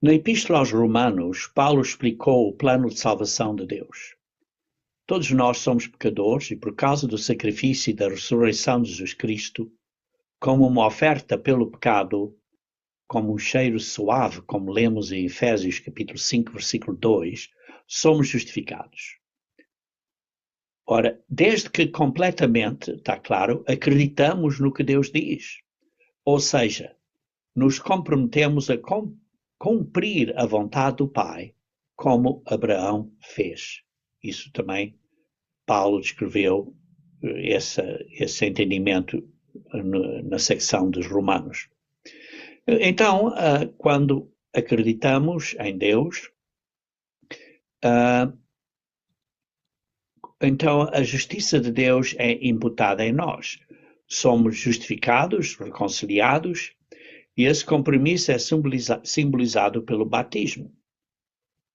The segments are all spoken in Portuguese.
Na Epístola aos Romanos, Paulo explicou o plano de salvação de Deus. Todos nós somos pecadores e, por causa do sacrifício e da ressurreição de Jesus Cristo, como uma oferta pelo pecado, como um cheiro suave, como lemos em Efésios capítulo 5, versículo 2, somos justificados. Ora, desde que completamente, está claro, acreditamos no que Deus diz, ou seja, nos comprometemos a cumprir a vontade do Pai, como Abraão fez. Isso também Paulo descreveu esse entendimento na secção dos Romanos. Então, quando acreditamos em Deus, então a justiça de Deus é imputada em nós. Somos justificados, reconciliados, e esse compromisso é simbolizado pelo batismo.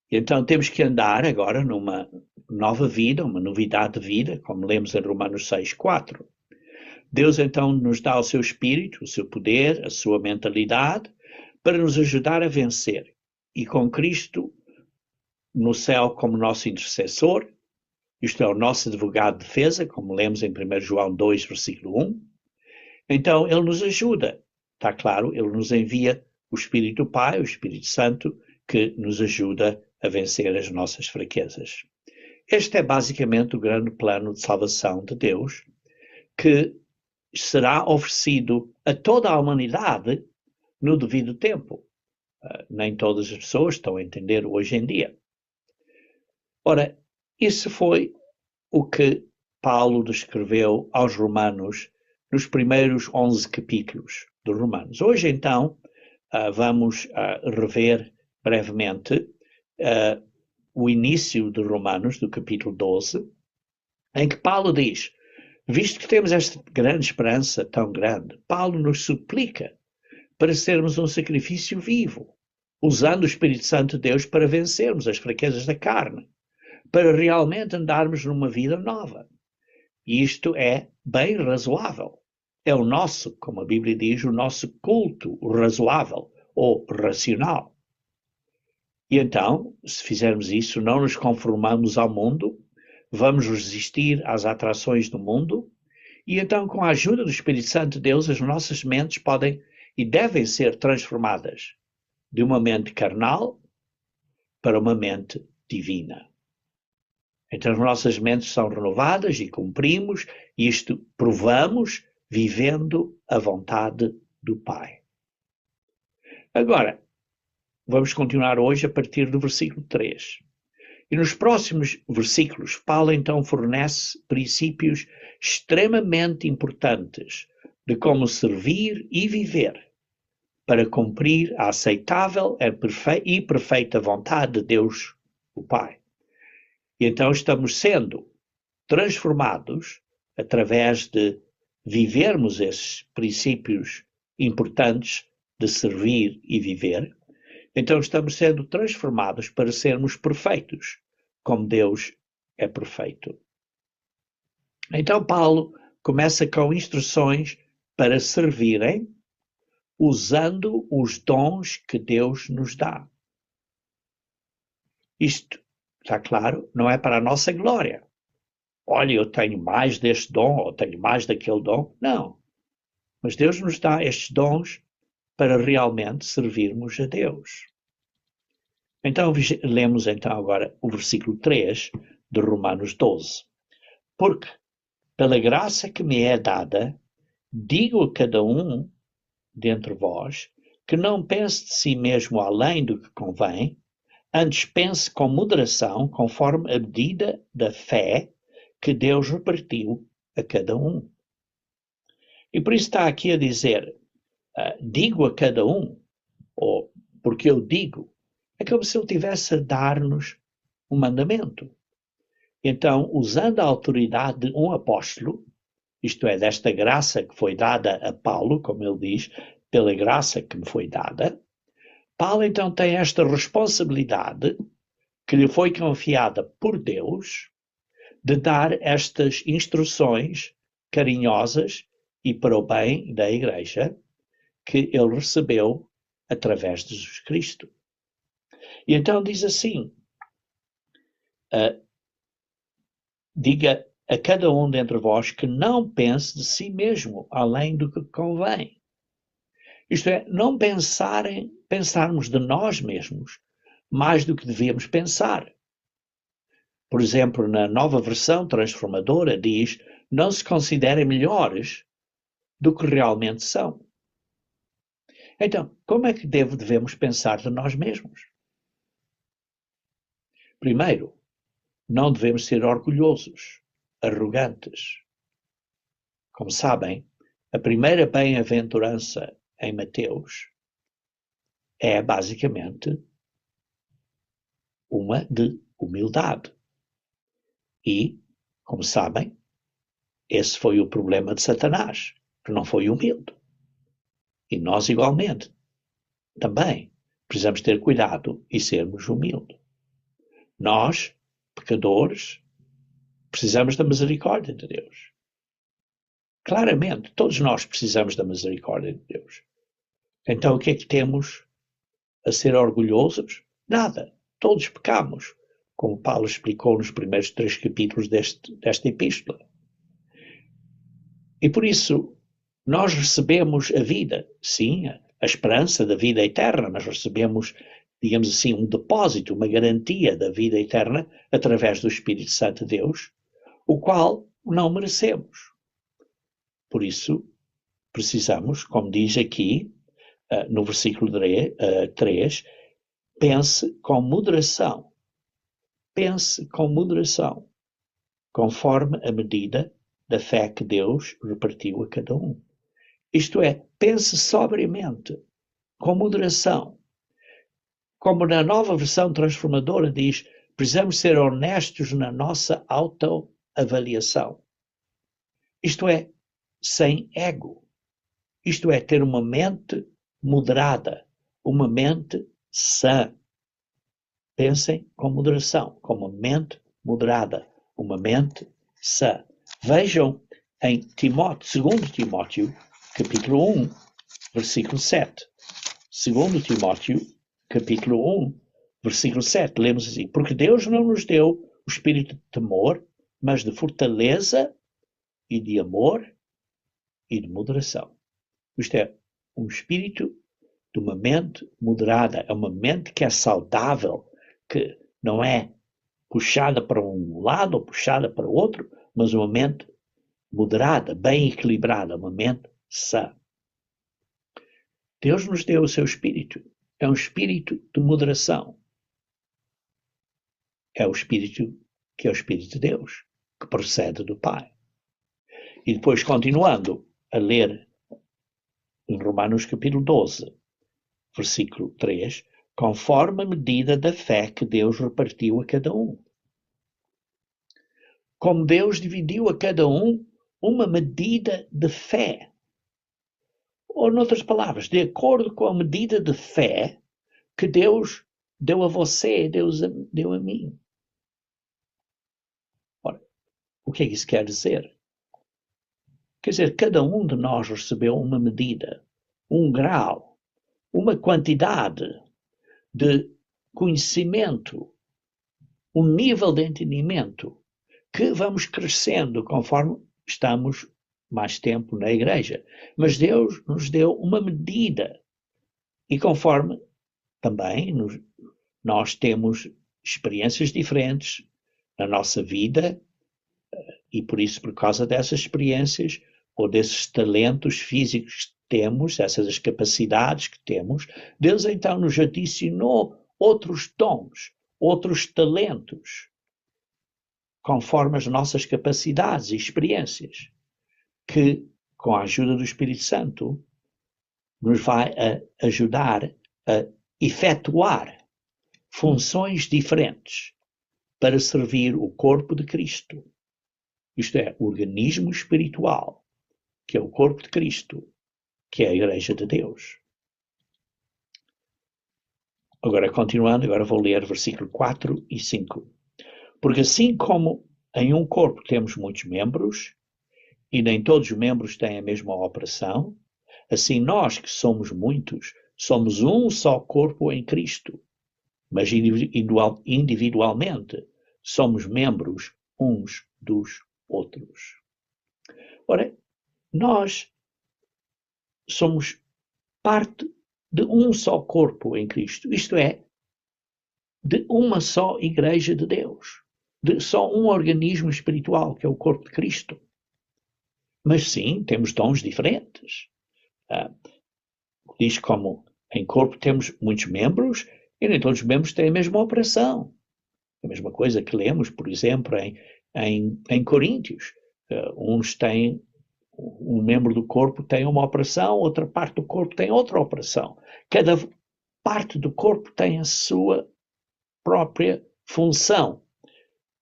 Então temos que andar agora numa nova vida, uma novidade de vida, como lemos em Romanos 6:4. Deus então nos dá o seu espírito, o seu poder, a sua mentalidade, para nos ajudar a vencer. E com Cristo no céu como nosso intercessor, isto é, o nosso advogado de defesa, como lemos em 1 João 2, versículo 1, então ele nos ajuda. Está claro, ele nos envia o Espírito Pai, o Espírito Santo, que nos ajuda a vencer as nossas fraquezas. Este é basicamente o grande plano de salvação de Deus, que será oferecido a toda a humanidade no devido tempo. Nem todas as pessoas estão a entender hoje em dia. Ora, isso foi o que Paulo descreveu aos Romanos nos primeiros 11 capítulos dos Romanos. Hoje, então, vamos rever brevemente o início de Romanos, do capítulo 12, em que Paulo diz: visto que temos esta grande esperança tão grande, Paulo nos suplica para sermos um sacrifício vivo, usando o Espírito Santo de Deus para vencermos as fraquezas da carne, para realmente andarmos numa vida nova. E isto é bem razoável. É o nosso, como a Bíblia diz, o nosso culto razoável ou racional. E então, se fizermos isso, não nos conformamos ao mundo, vamos resistir às atrações do mundo, e então, com a ajuda do Espírito Santo de Deus, as nossas mentes podem e devem ser transformadas de uma mente carnal para uma mente divina. Então as nossas mentes são renovadas e cumprimos isto, provamos, vivendo a vontade do Pai. Agora, vamos continuar hoje a partir do versículo 3. E nos próximos versículos, Paulo então fornece princípios extremamente importantes de como servir e viver para cumprir a aceitável e perfeita vontade de Deus, o Pai. E então estamos sendo transformados através de vivermos esses princípios importantes de servir e viver. Então estamos sendo transformados para sermos perfeitos, como Deus é perfeito. Então Paulo começa com instruções para servirem, usando os dons que Deus nos dá. Isto, está claro, não é para a nossa glória. Olha, eu tenho mais deste dom, ou tenho mais daquele dom. Não. Mas Deus nos dá estes dons para realmente servirmos a Deus. Então, lemos então agora o versículo 3 de Romanos 12. Porque, pela graça que me é dada, digo a cada um dentre vós, que não pense de si mesmo além do que convém, antes pense com moderação, conforme a medida da fé que Deus repartiu a cada um. E por isso está aqui a dizer, digo a cada um, ou porque eu digo, é como se ele tivesse a dar-nos um mandamento. Então, usando a autoridade de um apóstolo, isto é, desta graça que foi dada a Paulo, como ele diz, pela graça que me foi dada, Paulo então tem esta responsabilidade que lhe foi confiada por Deus de dar estas instruções carinhosas e para o bem da Igreja que ele recebeu através de Jesus Cristo. E então diz assim, diga a cada um dentre vós que não pense de si mesmo além do que convém. Isto é, não pensarmos de nós mesmos mais do que devíamos pensar. Por exemplo, na nova versão transformadora diz, não se considerem melhores do que realmente são. Então, como é que devemos pensar de nós mesmos? Primeiro, não devemos ser orgulhosos, arrogantes. Como sabem, a primeira bem-aventurança em Mateus é basicamente uma de humildade. E, como sabem, esse foi o problema de Satanás, que não foi humilde. E nós, igualmente, também precisamos ter cuidado e sermos humildes. Nós, pecadores, precisamos da misericórdia de Deus. Claramente, todos nós precisamos da misericórdia de Deus. Então, o que é que temos a ser orgulhosos? Nada. Todos pecamos, como Paulo explicou nos primeiros 3 capítulos desta epístola. E por isso, nós recebemos a vida, sim, a esperança da vida eterna, mas recebemos, digamos assim, um depósito, uma garantia da vida eterna através do Espírito Santo de Deus, o qual não merecemos. Por isso, precisamos, como diz aqui, no versículo 3, pense com moderação. Pense com moderação, conforme a medida da fé que Deus repartiu a cada um. Isto é, pense sobriamente, com moderação. Como na nova versão transformadora diz, precisamos ser honestos na nossa autoavaliação. Isto é, sem ego. Isto é, ter uma mente moderada, uma mente sã. Pensem com moderação, com uma mente moderada, uma mente sã. Vejam em 2 Timóteo, capítulo 1, versículo 7. 2 Timóteo, capítulo 1, versículo 7. Lemos assim, porque Deus não nos deu o espírito de temor, mas de fortaleza e de amor e de moderação. Isto é, um espírito de uma mente moderada, é uma mente que é saudável, que não é puxada para um lado ou puxada para o outro, mas uma mente moderada, bem equilibrada, uma mente sã. Deus nos deu o seu espírito. É um espírito de moderação. É o espírito que é o Espírito de Deus, que procede do Pai. E depois, continuando a ler em Romanos capítulo 12, versículo 3, conforme a medida da fé que Deus repartiu a cada um. Como Deus dividiu a cada um uma medida de fé. Ou, noutras palavras, de acordo com a medida de fé que Deus deu a você, Deus deu a mim. Ora, o que é que isso quer dizer? Quer dizer, cada um de nós recebeu uma medida, um grau, uma quantidade de conhecimento, um nível de entendimento que vamos crescendo conforme estamos mais tempo na igreja. Mas Deus nos deu uma medida e conforme também nós temos experiências diferentes na nossa vida e por isso, por causa dessas experiências ou desses talentos físicos que temos, essas capacidades que temos, Deus então nos adicionou outros dons, outros talentos, conforme as nossas capacidades e experiências, que, com a ajuda do Espírito Santo, nos vai ajudar a efetuar funções diferentes para servir o corpo de Cristo. Isto é, o organismo espiritual, que é o corpo de Cristo, que é a Igreja de Deus. Agora, continuando, agora vou ler versículo 4 e 5. Porque assim como em um corpo temos muitos membros, e nem todos os membros têm a mesma operação, assim nós que somos muitos, somos um só corpo em Cristo, mas individualmente somos membros uns dos outros. Ora, nós somos parte de um só corpo em Cristo, isto é, de uma só Igreja de Deus, de só um organismo espiritual, que é o corpo de Cristo. Mas sim, temos dons diferentes. Diz como em corpo temos muitos membros e nem todos os membros têm a mesma operação. A mesma coisa que lemos, por exemplo, em Coríntios. Uns têm, um membro do corpo tem uma operação, outra parte do corpo tem outra operação. Cada parte do corpo tem a sua própria função.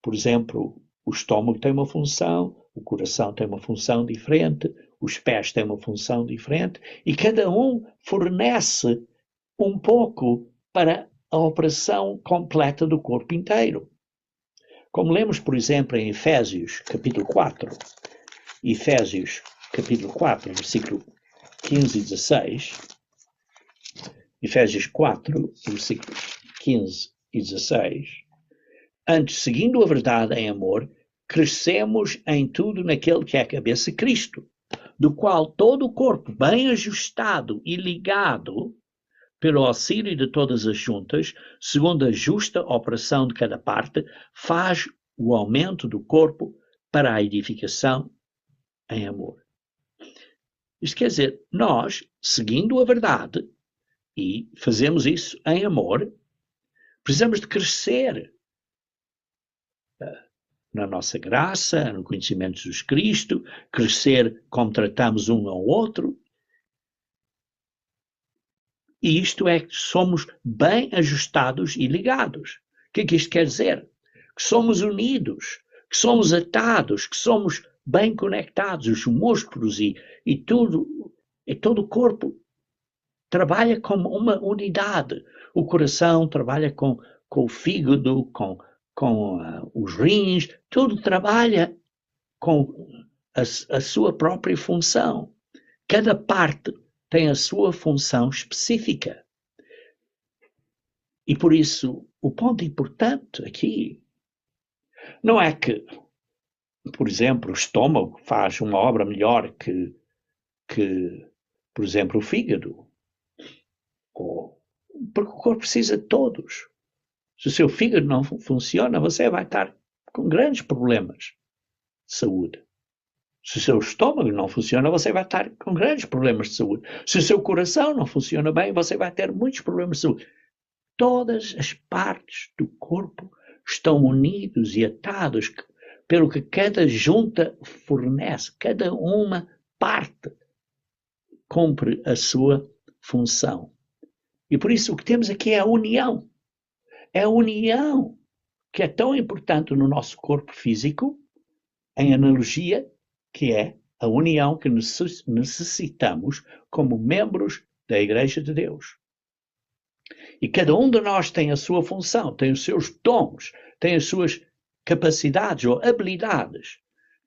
Por exemplo, o estômago tem uma função, o coração tem uma função diferente, os pés têm uma função diferente, e cada um fornece um pouco para a operação completa do corpo inteiro. Como lemos, por exemplo, em Efésios, capítulo 4, Efésios, capítulo 4, versículo 15 e 16, Efésios 4, versículos 15 e 16, antes, seguindo a verdade em amor, crescemos em tudo naquele que é a cabeça, Cristo, do qual todo o corpo, bem ajustado e ligado, pelo auxílio de todas as juntas, segundo a justa operação de cada parte, faz o aumento do corpo para a edificação em amor. Isto quer dizer, nós, seguindo a verdade, e fazemos isso em amor, precisamos de crescer na nossa graça, no conhecimento de Jesus Cristo, crescer como tratamos um ao outro. E isto é que somos bem ajustados e ligados. O que é que isto quer dizer? Que somos unidos, que somos atados, que somos bem conectados, os músculos e todo o corpo trabalha como uma unidade. O coração trabalha com o fígado, com os rins, tudo trabalha com a sua própria função. Cada parte tem a sua função específica. E por isso, o ponto importante aqui não é que, por exemplo, o estômago faz uma obra melhor que por exemplo, o fígado. Porque o corpo precisa de todos. Se o seu fígado não funciona, você vai estar com grandes problemas de saúde. Se o seu estômago não funciona, você vai estar com grandes problemas de saúde. Se o seu coração não funciona bem, você vai ter muitos problemas de saúde. Todas as partes do corpo estão unidos e atados pelo que cada junta fornece. Cada uma parte cumpre a sua função. E por isso o que temos aqui é a união. É a união que é tão importante no nosso corpo físico, em analogia, que é a união que necessitamos como membros da Igreja de Deus. E cada um de nós tem a sua função, tem os seus dons, tem as suas capacidades ou habilidades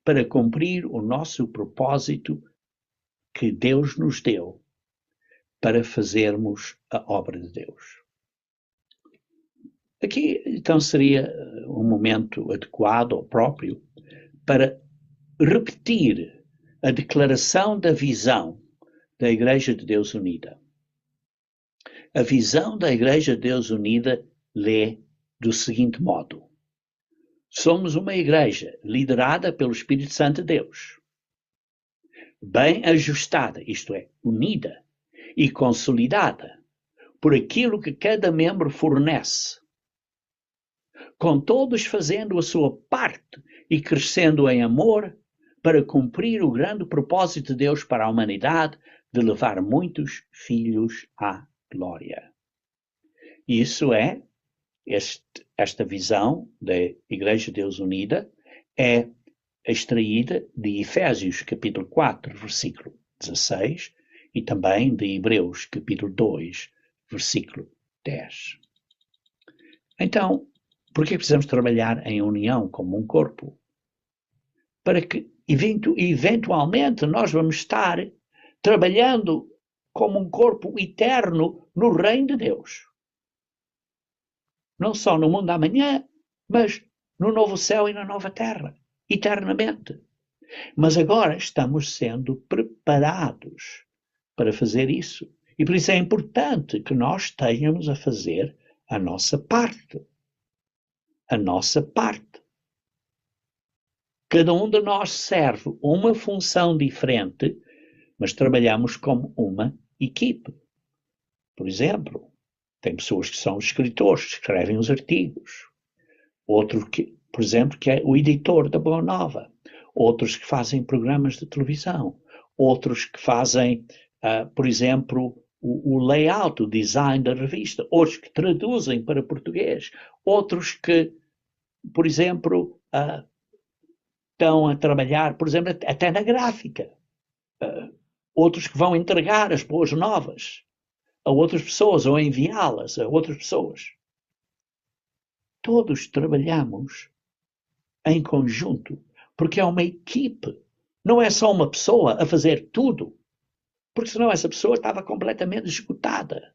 para cumprir o nosso propósito que Deus nos deu para fazermos a obra de Deus. Aqui, então, seria um momento adequado ou próprio para repetir a declaração da visão da Igreja de Deus Unida. A visão da Igreja de Deus Unida lê do seguinte modo: somos uma igreja liderada pelo Espírito Santo de Deus, bem ajustada, isto é, unida e consolidada por aquilo que cada membro fornece, com todos fazendo a sua parte e crescendo em amor para cumprir o grande propósito de Deus para a humanidade de levar muitos filhos à glória. Isso é, esta visão da Igreja de Deus Unida é extraída de Efésios capítulo 4, versículo 16 e também de Hebreus capítulo 2, versículo 10. Então, por que precisamos trabalhar em união como um corpo? Para que, eventualmente, nós vamos estar trabalhando como um corpo eterno no reino de Deus. não só no mundo da manhã, mas no novo céu e na nova terra, eternamente. Mas agora estamos sendo preparados para fazer isso. E por isso é importante que nós tenhamos a fazer a nossa parte. A nossa parte. Cada um de nós serve uma função diferente, mas trabalhamos como uma equipe. Por exemplo, tem pessoas que são escritores, que escrevem os artigos. Outro, por exemplo, que é o editor da Boa Nova. Outros que fazem programas de televisão. Outros que fazem, por exemplo, o layout, o design da revista. Outros que traduzem para português. Outros que, por exemplo, estão a trabalhar, por exemplo, até na gráfica. Outros que vão entregar as boas novas a outras pessoas ou enviá-las a outras pessoas. Todos trabalhamos em conjunto, porque é uma equipe. Não é só uma pessoa a fazer tudo, porque senão essa pessoa estava completamente esgotada.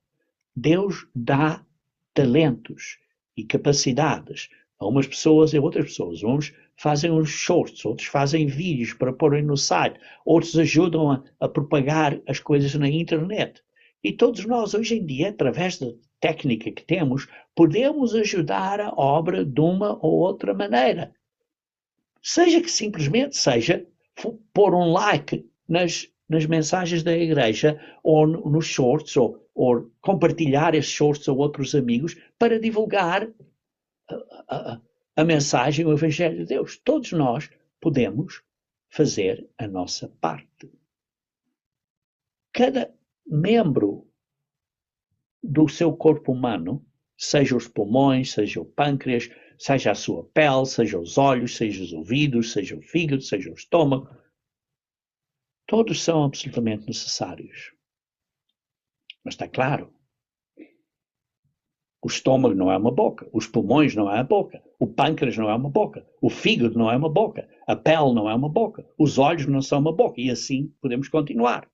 Deus dá talentos e capacidades a umas pessoas e a outras pessoas. Uns fazem uns shorts, outros fazem vídeos para porem no site, outros ajudam a propagar as coisas na internet. E todos nós, hoje em dia, através da técnica que temos, podemos ajudar a obra de uma ou outra maneira. Seja que simplesmente seja pôr um like nas mensagens da igreja ou nos shorts, ou compartilhar esses shorts a outros amigos para divulgar a mensagem, o Evangelho de Deus. Todos nós podemos fazer a nossa parte. Cada membro do seu corpo humano, seja os pulmões, seja o pâncreas, seja a sua pele, seja os olhos, seja os ouvidos, seja o fígado, seja o estômago, todos são absolutamente necessários. Mas está claro, o estômago não é uma boca, os pulmões não é a boca, o pâncreas não é uma boca, o fígado não é uma boca, a pele não é uma boca, os olhos não são uma boca, e assim podemos continuar.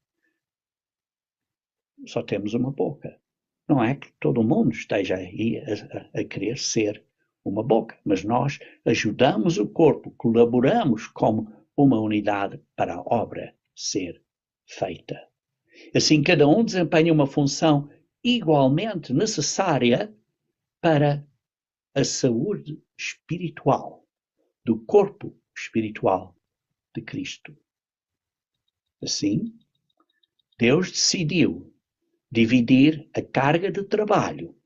Só temos uma boca. Não é que todo mundo esteja aí a querer ser uma boca, mas nós ajudamos o corpo, colaboramos como uma unidade para a obra ser feita. Assim, cada um desempenha uma função igualmente necessária para a saúde espiritual do corpo espiritual de Cristo. Assim, Deus decidiu dividir a carga de trabalho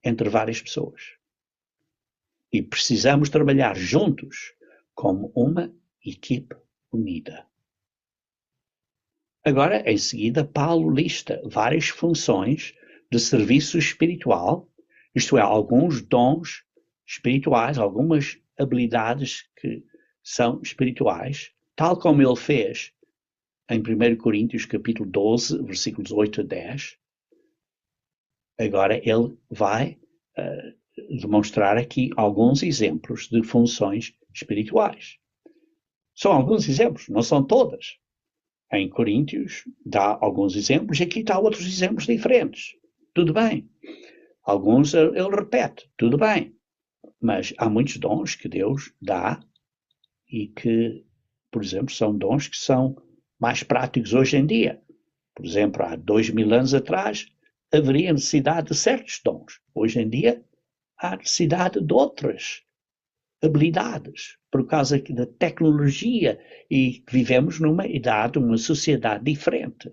entre várias pessoas. E precisamos trabalhar juntos como uma equipe unida. Agora, em seguida, Paulo lista várias funções de serviço espiritual, isto é, alguns dons espirituais, algumas habilidades que são espirituais, tal como ele fez em 1 Coríntios capítulo 12, versículos 8 a 10. Agora ele vai demonstrar aqui alguns exemplos de funções espirituais. São alguns exemplos, não são todas. Em Coríntios dá alguns exemplos e aqui está outros exemplos diferentes. Tudo bem. Alguns ele repete, tudo bem. Mas há muitos dons que Deus dá e que, por exemplo, são dons que são mais práticos hoje em dia. Por exemplo, há 2000 anos atrás haveria necessidade de certos dons. Hoje em dia há necessidade de outras habilidades, por causa da tecnologia, e vivemos numa idade, uma sociedade diferente.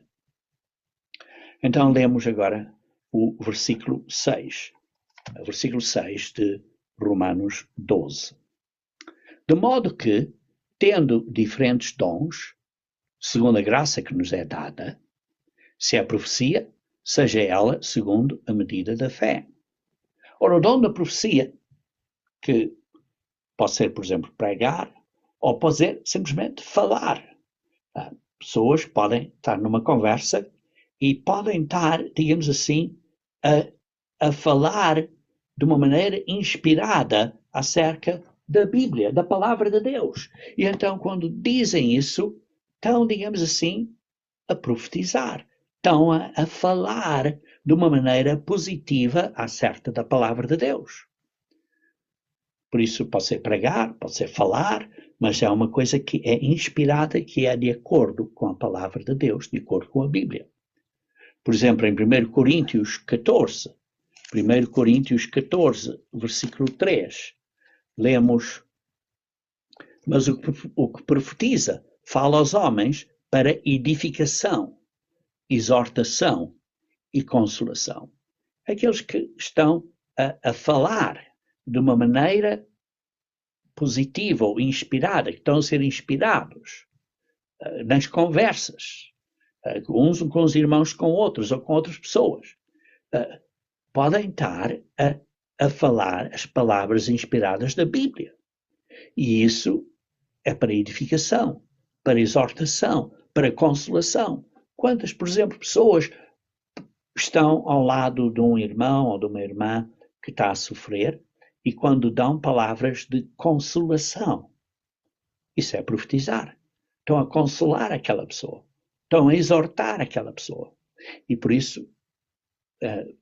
Então lemos agora o versículo 6. O versículo 6 de Romanos 12. De modo que, tendo diferentes dons, segundo a graça que nos é dada, se é profecia, seja ela segundo a medida da fé. Ora, o dom da profecia, que pode ser, por exemplo, pregar, ou pode ser simplesmente falar. Pessoas podem estar numa conversa e podem estar, digamos assim, a falar de uma maneira inspirada acerca da Bíblia, da palavra de Deus. E então, quando dizem isso, estão, digamos assim, a profetizar. Estão a falar de uma maneira positiva acerca da palavra de Deus. Por isso pode ser pregar, pode ser falar, mas é uma coisa que é inspirada, que é de acordo com a palavra de Deus, de acordo com a Bíblia. Por exemplo, em 1 Coríntios 14, versículo 3, lemos: mas o que profetiza fala aos homens para edificação, exortação e consolação. Aqueles que estão a falar de uma maneira positiva ou inspirada, que estão a ser inspirados nas conversas, uns com os irmãos com outros ou com outras pessoas, podem estar a falar as palavras inspiradas da Bíblia. E isso é para edificação, para exortação, para consolação. Quantas, por exemplo, pessoas estão ao lado de um irmão ou de uma irmã que está a sofrer e quando dão palavras de consolação, isso é profetizar. Estão a consolar aquela pessoa, estão a exortar aquela pessoa. E por isso,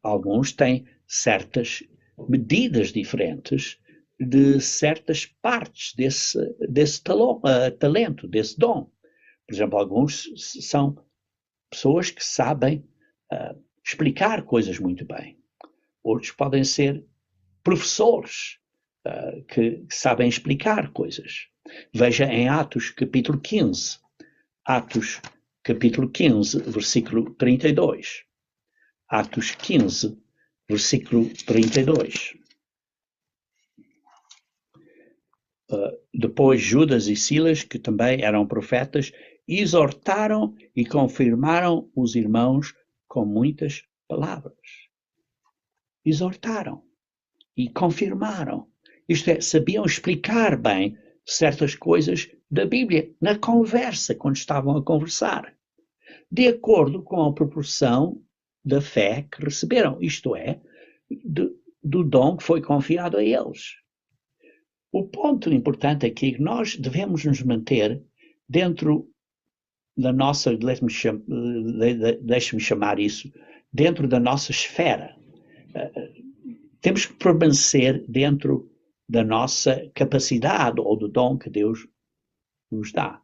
alguns têm certas medidas diferentes de certas partes desse talento, desse dom. Por exemplo, alguns são pessoas que sabem explicar coisas muito bem. Outros podem ser professores que sabem explicar coisas. Veja em Atos capítulo 15. Atos capítulo 15, versículo 32. Atos 15, versículo 32. Depois Judas e Silas, que também eram profetas, exortaram e confirmaram os irmãos com muitas palavras. Exortaram e confirmaram. Isto é, sabiam explicar bem certas coisas da Bíblia na conversa, quando estavam a conversar, de acordo com a proporção da fé que receberam, isto é, do dom que foi confiado a eles. O ponto importante é que nós devemos nos manter dentro da nossa, deixe-me chamar isso, dentro da nossa esfera. Temos que permanecer dentro da nossa capacidade ou do dom que Deus nos dá.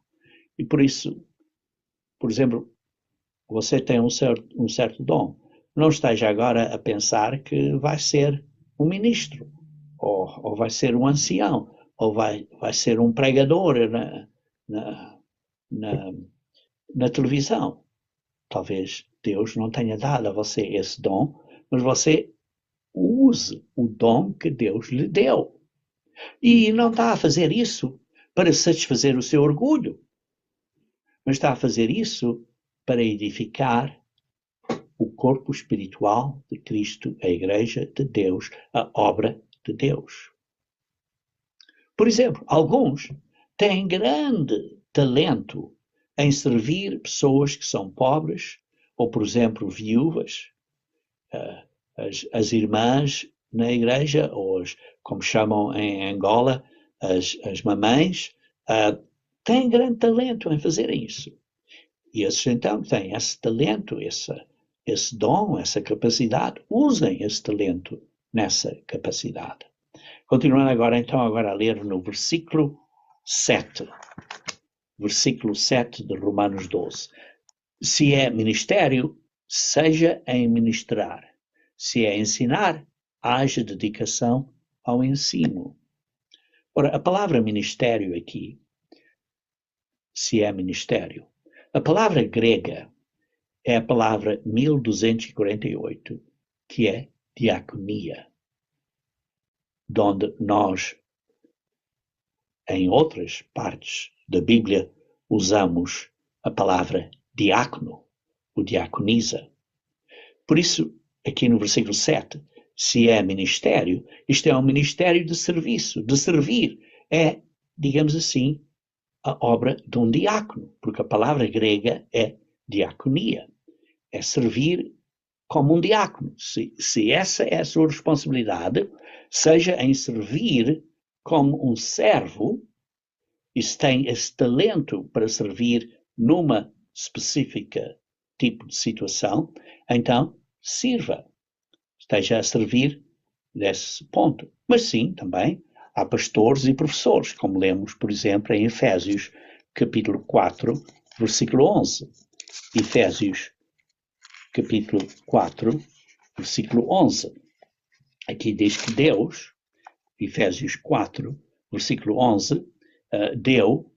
E por isso, por exemplo, você tem um certo dom. Não esteja agora a pensar que vai ser um ministro, ou vai ser um ancião, ou vai ser um pregador na televisão. Talvez Deus não tenha dado a você esse dom, mas você use o dom que Deus lhe deu. E não está a fazer isso para satisfazer o seu orgulho, mas está a fazer isso para edificar o corpo espiritual de Cristo, a Igreja de Deus, a obra de Deus. Por exemplo, alguns têm grande talento em servir pessoas que são pobres, ou, por exemplo, viúvas, as irmãs na igreja, ou como chamam em Angola, as mamães, têm grande talento em fazerem isso. E esses então têm esse talento, esse dom, essa capacidade, usem esse talento nessa capacidade. Continuando agora a ler no versículo 7. Versículo 7 de Romanos 12. Se é ministério, seja em ministrar. Se é ensinar, haja dedicação ao ensino. Ora, a palavra ministério aqui, se é ministério, a palavra grega é a palavra 1248, que é diaconia, onde nós, em outras partes da Bíblia, usamos a palavra diácono, o diaconiza. Por isso, aqui no versículo 7, se é ministério, isto é um ministério de serviço, de servir. É, digamos assim, a obra de um diácono, porque a palavra grega é diaconia, é servir como um diácono. Se essa é a sua responsabilidade, seja em servir como um servo, e se tem esse talento para servir numa específica tipo de situação, então sirva, esteja a servir desse ponto. Mas sim, também há pastores e professores, como lemos, por exemplo, em Efésios, capítulo 4, versículo 11. Efésios, capítulo 4, versículo 11. Aqui diz que Deus, Efésios 4, versículo 11, deu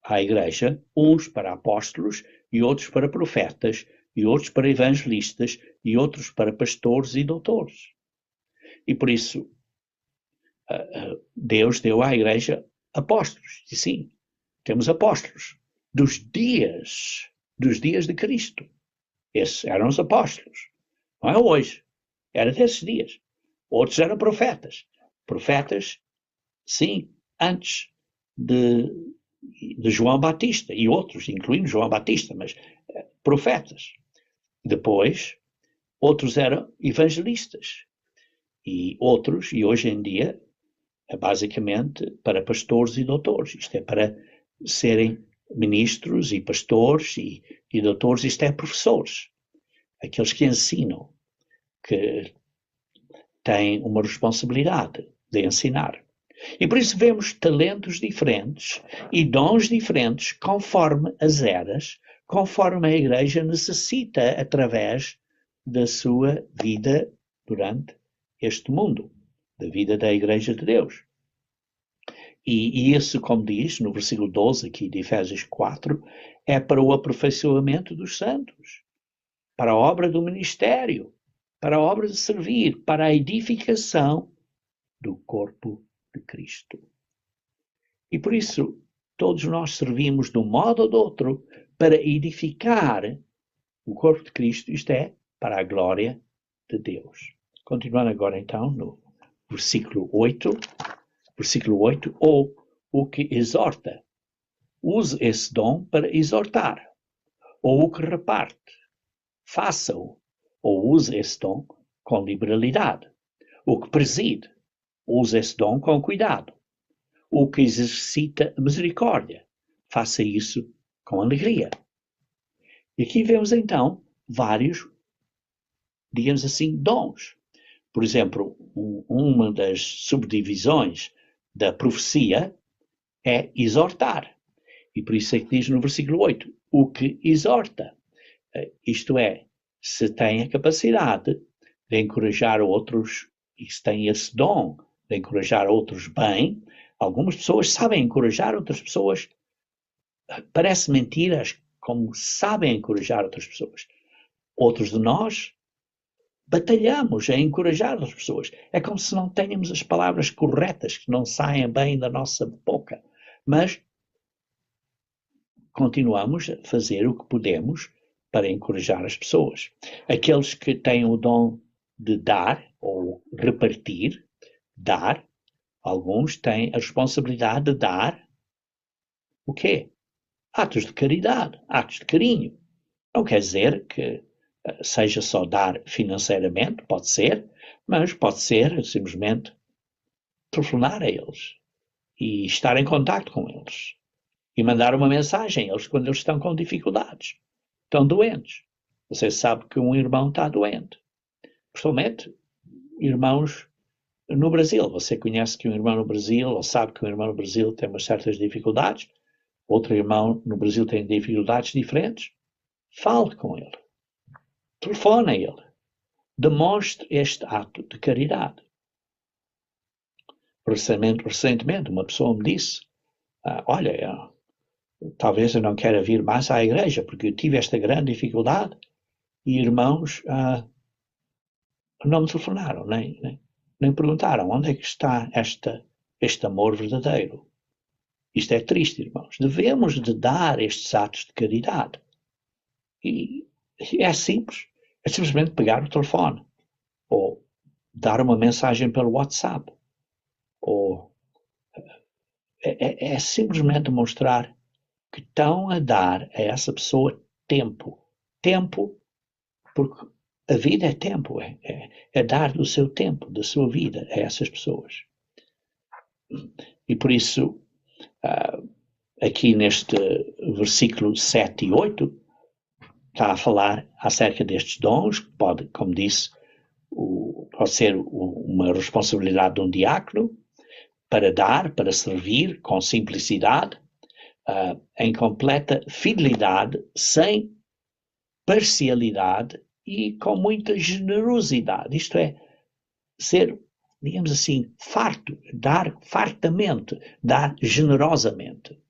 à igreja uns para apóstolos e outros para profetas e outros para evangelistas e outros para pastores e doutores. E por isso Deus deu à igreja apóstolos. E sim, temos apóstolos dos dias de Cristo. Esses eram os apóstolos. Não é hoje. Era desses dias. Outros eram profetas. Profetas, sim, antes de João Batista e outros, incluindo João Batista, mas profetas. Depois, outros eram evangelistas e outros, e hoje em dia, é basicamente para pastores e doutores. Isto é para serem ministros e pastores e doutores, isto é professores. Aqueles que ensinam, que têm uma responsabilidade de ensinar. E por isso vemos talentos diferentes e dons diferentes conforme as eras, conforme a igreja necessita através da sua vida durante este mundo, da vida da igreja de Deus. E isso, como diz no versículo 12 aqui de Efésios 4, é para o aperfeiçoamento dos santos, para a obra do ministério, para a obra de servir, para a edificação do corpo de Cristo. E por isso, todos nós servimos de um modo ou de outro para edificar o corpo de Cristo, isto é, para a glória de Deus. Continuando agora então no versículo 8, ou o que exorta, use esse dom para exortar, ou o que reparte, faça-o, ou use esse dom com liberalidade, o que preside, use esse dom com cuidado, o que exercita misericórdia, faça isso com alegria. E aqui vemos então vários, digamos assim, dons. Por exemplo, uma das subdivisões da profecia é exortar. E por isso é que diz no versículo 8, o que exorta. Isto é, se tem a capacidade de encorajar outros, e se tem esse dom de encorajar outros bem, algumas pessoas sabem encorajar outras pessoas, parece mentiras, como sabem encorajar outras pessoas. Outros de nós batalhamos a encorajar as pessoas. É como se não tenhamos as palavras corretas, que não saem bem da nossa boca. Mas continuamos a fazer o que podemos para encorajar as pessoas. Aqueles que têm o dom de dar ou repartir, dar, alguns têm a responsabilidade de dar o quê? Atos de caridade, atos de carinho. Não quer dizer que seja só dar financeiramente, pode ser, mas pode ser simplesmente telefonar a eles e estar em contato com eles e mandar uma mensagem a eles quando eles estão com dificuldades, estão doentes. Você sabe que um irmão está doente, principalmente irmãos no Brasil. Você conhece que um irmão no Brasil, ou sabe que um irmão no Brasil tem umas certas dificuldades, outro irmão no Brasil tem dificuldades diferentes. Fale com ele. Telefone a ele. Demonstre este ato de caridade. Recentemente uma pessoa me disse, olha, talvez eu não queira vir mais à igreja, porque eu tive esta grande dificuldade e irmãos não me telefonaram, nem perguntaram onde é que está este amor verdadeiro. Isto é triste, irmãos. Devemos de dar estes atos de caridade. E é simples. É simplesmente pegar o telefone ou dar uma mensagem pelo WhatsApp ou é simplesmente mostrar que estão a dar a essa pessoa tempo. Tempo, porque a vida é tempo, é dar do seu tempo, da sua vida a essas pessoas. E por isso, aqui neste versículo 7 e 8, está a falar acerca destes dons, que pode, como disse, pode ser uma responsabilidade de um diácono, para dar, para servir com simplicidade, em completa fidelidade, sem parcialidade e com muita generosidade. Isto é, ser, digamos assim, farto, dar fartamente, dar generosamente.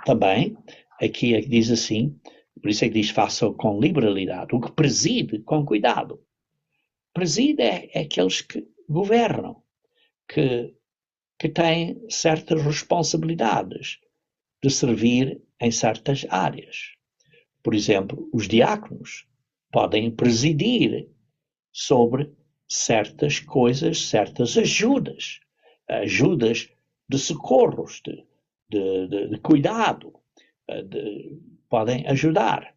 Também, aqui diz assim, por isso é que diz faça com liberalidade, o que preside com cuidado. Preside é aqueles que governam, que têm certas responsabilidades de servir em certas áreas. Por exemplo, os diáconos podem presidir sobre certas coisas, certas ajudas de socorros, de cuidado, podem ajudar.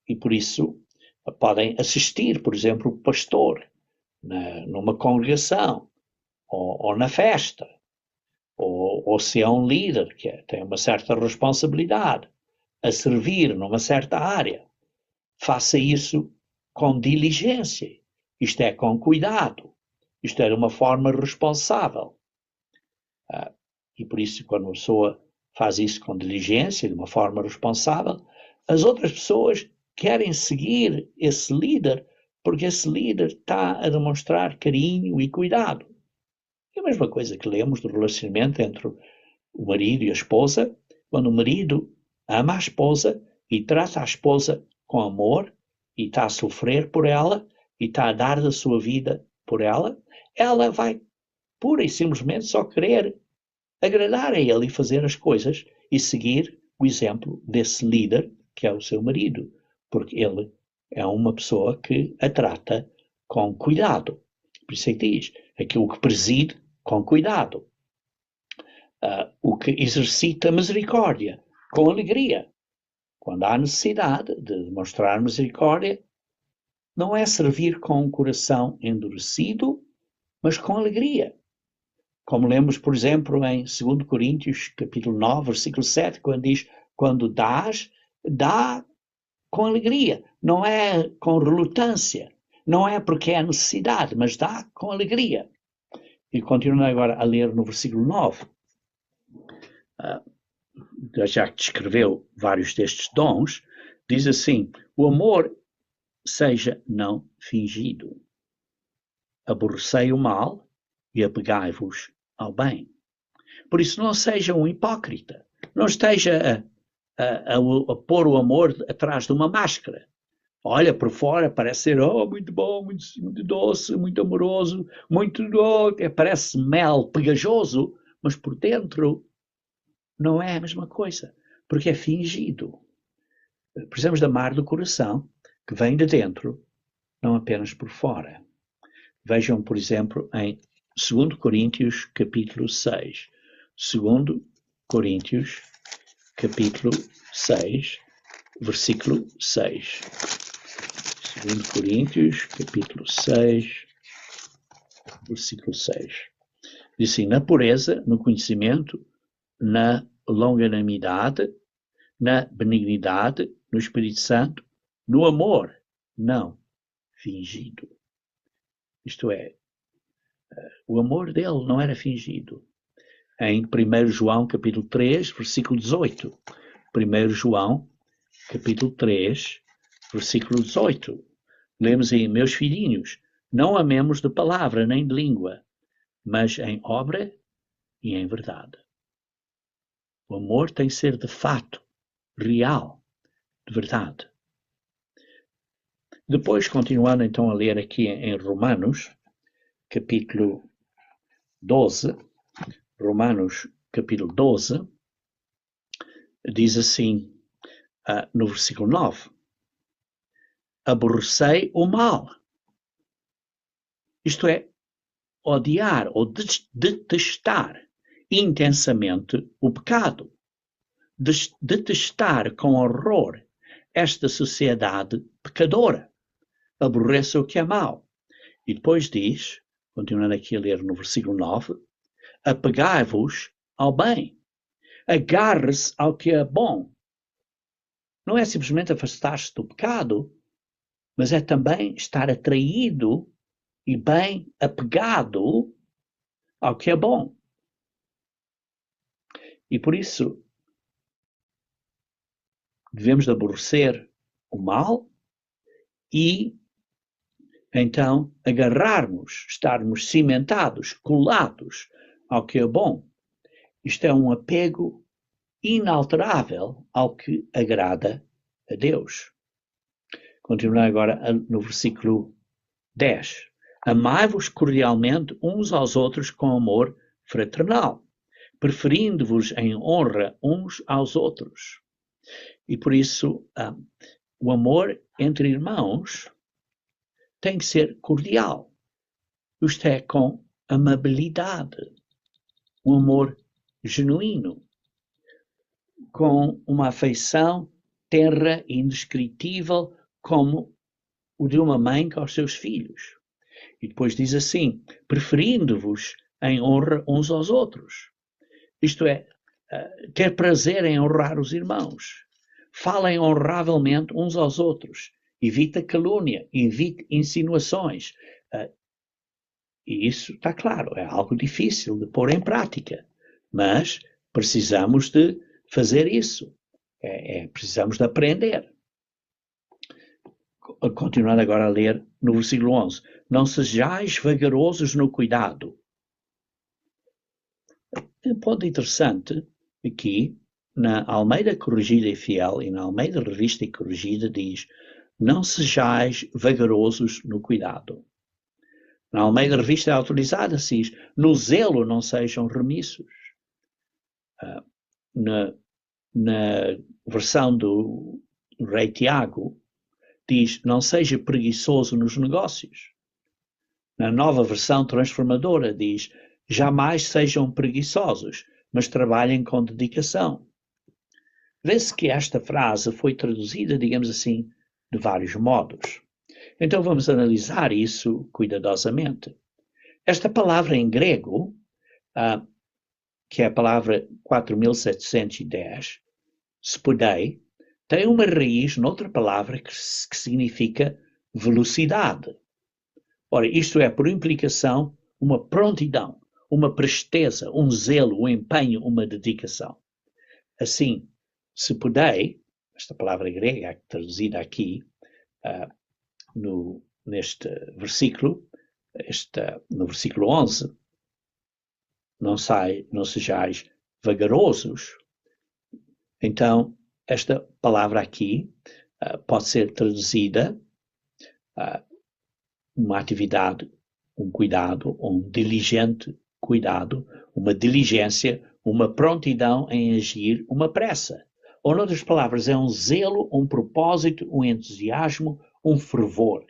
E por isso podem assistir, por exemplo, o pastor numa congregação, ou na festa, ou se é um líder que tem uma certa responsabilidade a servir numa certa área, faça isso com diligência, isto é, com cuidado, isto é, de uma forma responsável. E por isso, quando uma pessoa faz isso com diligência, de uma forma responsável, as outras pessoas querem seguir esse líder, porque esse líder está a demonstrar carinho e cuidado. É a mesma coisa que lemos do relacionamento entre o marido e a esposa. Quando o marido ama a esposa e trata a esposa com amor e está a sofrer por ela e está a dar da sua vida por ela, ela vai pura e simplesmente só querer agradar a ele e fazer as coisas e seguir o exemplo desse líder que é o seu marido, porque ele é uma pessoa que a trata com cuidado. Por isso é que diz, aquilo que preside com cuidado, o que exercita misericórdia com alegria. Quando há necessidade de demonstrar misericórdia, não é servir com um coração endurecido, mas com alegria. Como lemos, por exemplo, em 2 Coríntios, capítulo 9, versículo 7, quando diz, quando dás, dá com alegria, não é com relutância, não é porque é necessidade, mas dá com alegria. E continuando agora a ler no versículo 9, já que descreveu vários destes dons, diz assim, o amor seja não fingido. Aborrecei o mal e apegai-vos ao bem. Por isso não seja um hipócrita, não esteja a pôr o amor atrás de uma máscara. Olha, por fora parece ser muito bom, muito doce, muito amoroso, muito doce, parece mel pegajoso, mas por dentro não é a mesma coisa, porque é fingido. Precisamos de amar do coração, que vem de dentro, não apenas por fora. Vejam, por exemplo, em 2 Coríntios, capítulo 6. 2 Coríntios, capítulo 6, versículo 6. 2 Coríntios, capítulo 6, versículo 6. Diz assim, na pureza, no conhecimento, na longanimidade, na benignidade, no Espírito Santo, no amor, não fingido. Isto é, o amor dele não era fingido. Em 1 João, capítulo 3, versículo 18. 1 João, capítulo 3, versículo 18. Lemos aí, meus filhinhos, não amemos de palavra nem de língua, mas em obra e em verdade. O amor tem que ser de fato, real, de verdade. Depois, continuando então a ler aqui em Romanos, capítulo 12, Romanos, capítulo 12, diz assim, no versículo 9, aborrecei o mal. Isto é, odiar ou detestar intensamente o pecado. Detestar com horror esta sociedade pecadora. Aborreça o que é mau. E depois diz, continuando aqui a ler no versículo 9, apegai-vos ao bem. Agarre-se ao que é bom. não é simplesmente afastar-se do pecado, mas é também estar atraído e bem apegado ao que é bom. E por isso, devemos aborrecer o mal e, então, agarrarmos, estarmos cimentados, colados ao que é bom. Isto é um apego inalterável ao que agrada a Deus. Continuar agora no versículo 10. Amai-vos cordialmente uns aos outros com amor fraternal, preferindo-vos em honra uns aos outros. E por isso, o amor entre irmãos tem que ser cordial. Isto é, com amabilidade, um amor genuíno, com uma afeição tenra e indescritível como o de uma mãe com os seus filhos. E depois diz assim, preferindo-vos em honra uns aos outros. Isto é, ter prazer em honrar os irmãos. Falem honravelmente uns aos outros. Evita calúnia, evite insinuações. E isso está claro, é algo difícil de pôr em prática. Mas precisamos de fazer isso. Precisamos de aprender. Continuando agora a ler no versículo 11. Não sejais vagarosos no cuidado. Um ponto interessante aqui, na Almeida Corrigida e Fiel e na Almeida Revista e Corrigida diz, não sejais vagarosos no cuidado. Na Almeida Revista Autorizada diz, no zelo não sejam remissos. Na versão do Rei Tiago, diz, não seja preguiçoso nos negócios. Na nova versão transformadora diz, jamais sejam preguiçosos, mas trabalhem com dedicação. Vê-se que esta frase foi traduzida, digamos assim, de vários modos. Então vamos analisar isso cuidadosamente. Esta palavra em grego, que é a palavra 4710, spudei, tem uma raiz noutra palavra que significa velocidade. Ora, isto é, por implicação, uma prontidão, uma presteza, um zelo, um empenho, uma dedicação. Assim, se puder, esta palavra grega traduzida aqui neste versículo, no versículo 11, não sejais vagarosos. Então, esta palavra aqui pode ser traduzida uma atividade, um cuidado, um diligente cuidado, uma diligência, uma prontidão em agir, uma pressa. Ou, em outras palavras, é um zelo, um propósito, um entusiasmo, um fervor.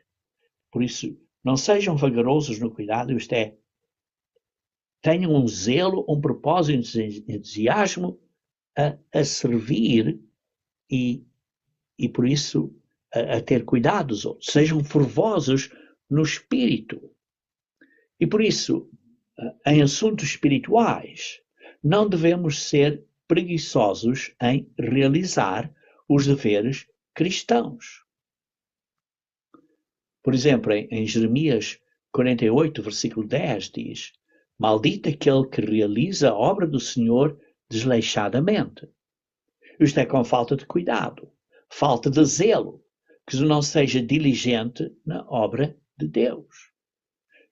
Por isso, não sejam vagarosos no cuidado, isto é, tenham um zelo, um propósito, um entusiasmo a servir e por isso a ter cuidado dos outros. Sejam fervosos no espírito. E por isso, em assuntos espirituais, não devemos ser preguiçosos em realizar os deveres cristãos. Por exemplo, em Jeremias 48, versículo 10, diz, maldito aquele que realiza a obra do Senhor desleixadamente. Isto é, com falta de cuidado, falta de zelo, que não seja diligente na obra de Deus.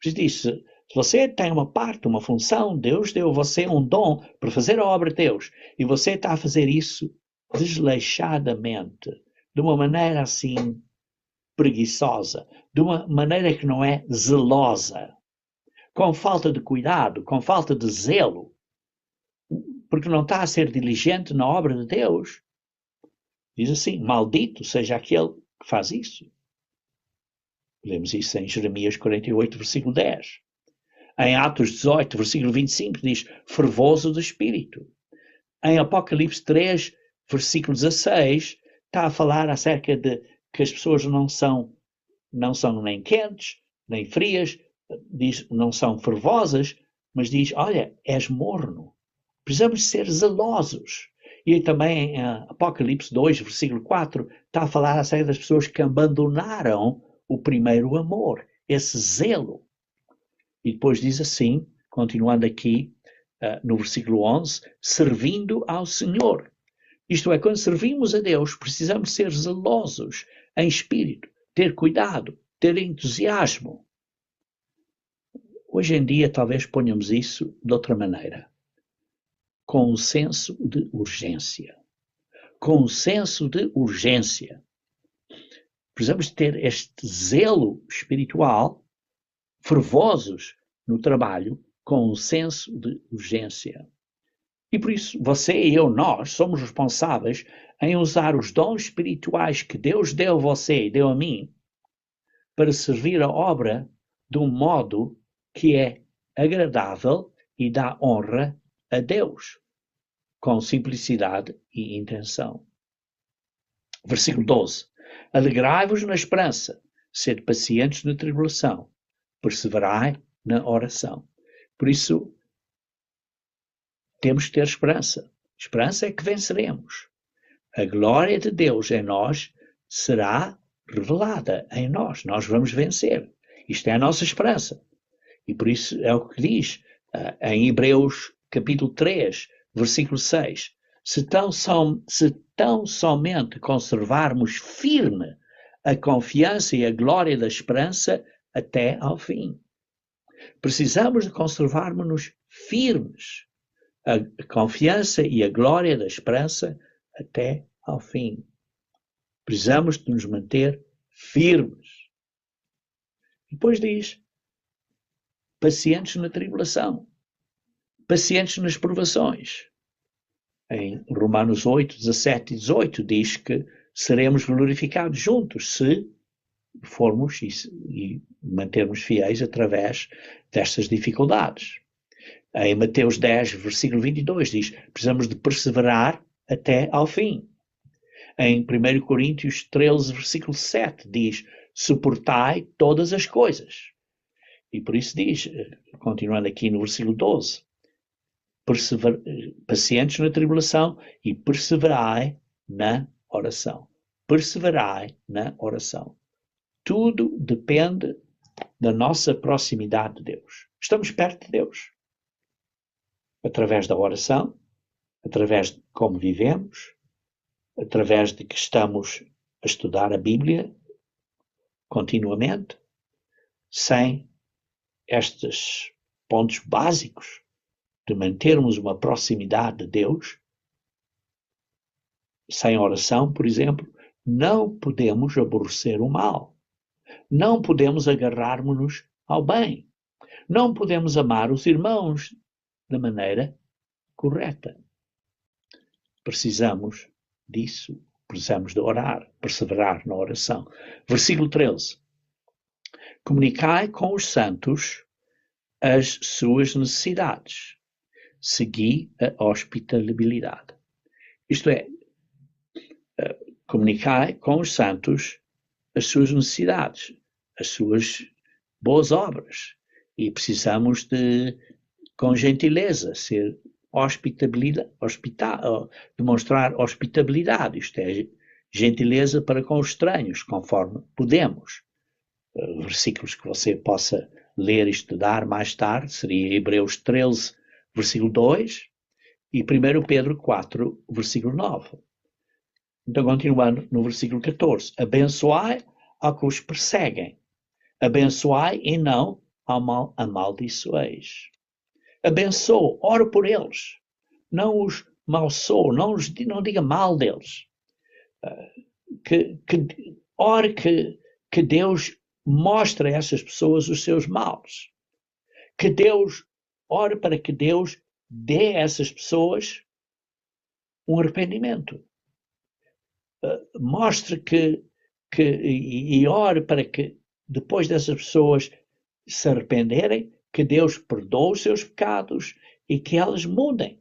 Se você tem uma parte, uma função, Deus deu a você um dom para fazer a obra de Deus, e você está a fazer isso desleixadamente, de uma maneira assim preguiçosa, de uma maneira que não é zelosa, com falta de cuidado, com falta de zelo, porque não está a ser diligente na obra de Deus, diz assim, maldito seja aquele que faz isso. Lemos isso em Jeremias 48, versículo 10. Em Atos 18, versículo 25, diz, fervoso do espírito. Em Apocalipse 3, versículo 16, está a falar acerca de que as pessoas não são nem quentes, nem frias, diz, não são fervosas, mas diz, olha, és morno. Precisamos ser zelosos. E também em Apocalipse 2, versículo 4, está a falar acerca das pessoas que abandonaram o primeiro amor, esse zelo. E depois diz assim, continuando aqui no versículo 11, servindo ao Senhor. Isto é, quando servimos a Deus, precisamos ser zelosos em espírito, ter cuidado, ter entusiasmo. Hoje em dia, talvez ponhamos isso de outra maneira. Com um senso de urgência. Com um senso de urgência. Precisamos ter este zelo espiritual, fervosos no trabalho, com um senso de urgência. E por isso, você e eu, nós, somos responsáveis em usar os dons espirituais que Deus deu a você e deu a mim para servir a obra de um modo que é agradável e dá honra a Deus, com simplicidade e intenção. Versículo 12. Alegrai-vos na esperança, sede pacientes na tribulação, perseverai na oração. Por isso, temos que ter esperança. Esperança é que venceremos. A glória de Deus em nós será revelada em nós. Nós vamos vencer. Isto é a nossa esperança. E por isso é o que diz em Hebreus capítulo 3, versículo 6. Se tão somente conservarmos firme a confiança e a glória da esperança até ao fim. Precisamos de conservarmos-nos firmes a confiança e a glória da esperança até ao fim. Precisamos de nos manter firmes. Depois diz, pacientes na tribulação, pacientes nas provações. Em Romanos 8, 17 e 18 diz que seremos glorificados juntos se formos e mantermos fiéis através destas dificuldades. Em Mateus 10, versículo 22 diz, precisamos de perseverar até ao fim. Em 1 Coríntios 13, versículo 7 diz, suportai todas as coisas. E por isso diz, continuando aqui no versículo 12, pacientes na tribulação e perseverai na oração. Perseverai na oração. Tudo depende da nossa proximidade de Deus. Estamos perto de Deus. Através da oração, através de como vivemos, através de que estamos a estudar a Bíblia continuamente, sem estes pontos básicos de mantermos uma proximidade de Deus, sem oração, por exemplo, não podemos aborrecer o mal. Não podemos agarrar-nos ao bem. Não podemos amar os irmãos da maneira correta. Precisamos disso. Precisamos de orar, perseverar na oração. Versículo 13. Comunicai com os santos as suas necessidades. Segui a hospitabilidade. Isto é, comunicai com os santos as suas necessidades, as suas boas obras. E precisamos de, com gentileza, ser demonstrar hospitabilidade, isto é, gentileza para com os estranhos, conforme podemos. Versículos que você possa ler e estudar mais tarde, seria Hebreus 13, versículo 2, e 1 Pedro 4, versículo 9. Então, continuando no versículo 14, abençoai ao que os perseguem, abençoai e não amaldiçoeis. Abençoe, ore por eles, não os malsoe, não diga mal deles. Ore que Deus mostre a essas pessoas os seus males. Ore para que Deus dê a essas pessoas um arrependimento. Mostre e ore para que depois dessas pessoas se arrependerem, que Deus perdoe os seus pecados e que elas mudem.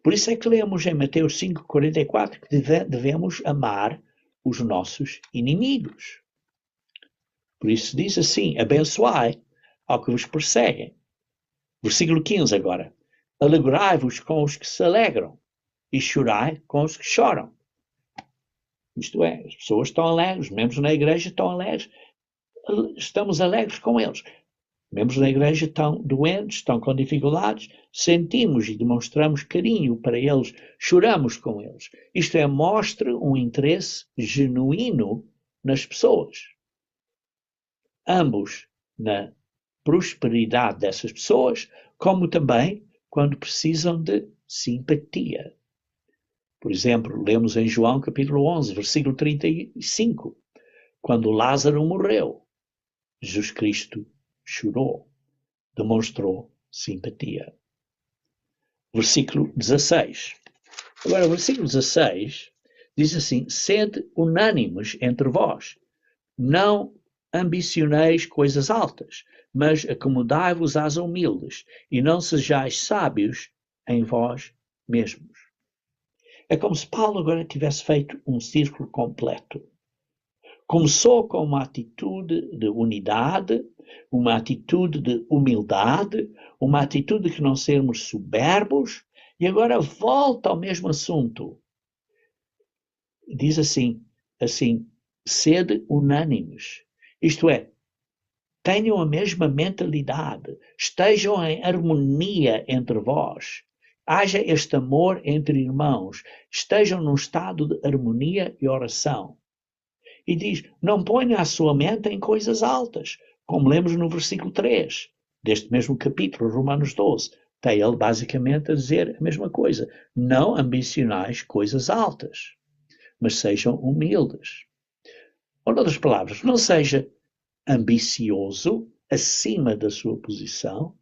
Por isso é que lemos em Mateus 5,44 que devemos amar os nossos inimigos. Por isso diz assim, abençoai ao que vos perseguem. Versículo 15 agora. Alegrai-vos com os que se alegram. e chorai com os que choram. Isto é, as pessoas estão alegres, os membros na igreja estão alegres, estamos alegres com eles. Membros da igreja estão doentes, estão com dificuldades, sentimos e demonstramos carinho para eles, choramos com eles. Isto é, mostra um interesse genuíno nas pessoas. Ambos na prosperidade dessas pessoas, como também quando precisam de simpatia. Por exemplo, lemos em João capítulo 11, versículo 35, quando Lázaro morreu, Jesus Cristo chorou, demonstrou simpatia. Versículo 16. Agora, o versículo 16 diz assim: sede unânimes entre vós, não ambicioneis coisas altas, mas acomodai-vos às humildes, e não sejais sábios em vós mesmos. É como se Paulo agora tivesse feito um círculo completo. Começou com uma atitude de unidade, uma atitude de humildade, uma atitude de que não sermos soberbos, e agora volta ao mesmo assunto. Diz assim, sede unânimes. Isto é, tenham a mesma mentalidade, estejam em harmonia entre vós, haja este amor entre irmãos, estejam num estado de harmonia e oração. E diz, não ponha a sua mente em coisas altas, como lemos no versículo 3, deste mesmo capítulo, Romanos 12. Está ele basicamente a dizer a mesma coisa. Não ambicionais coisas altas, mas sejam humildes. Ou, em outras palavras, não seja ambicioso acima da sua posição,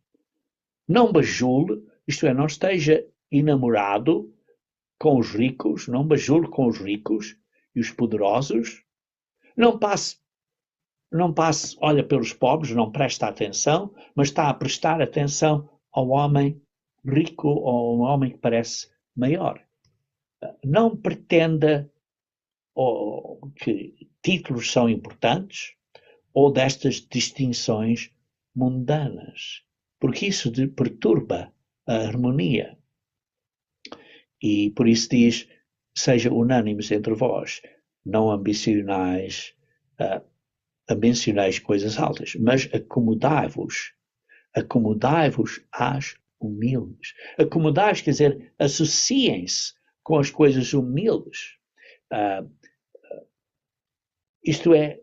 não bajule, isto é, não esteja enamorado com os ricos, não bajule com os ricos e os poderosos, não passe, olha pelos pobres, não presta atenção, mas está a prestar atenção ao homem rico ou ao homem que parece maior. Não pretenda que títulos são importantes ou destas distinções mundanas, porque isso perturba a harmonia. E por isso diz, seja unânimes entre vós, não ambicionais coisas altas, mas acomodai-vos às humildes. Acomodai-vos quer dizer, associem-se com as coisas humildes. Isto é,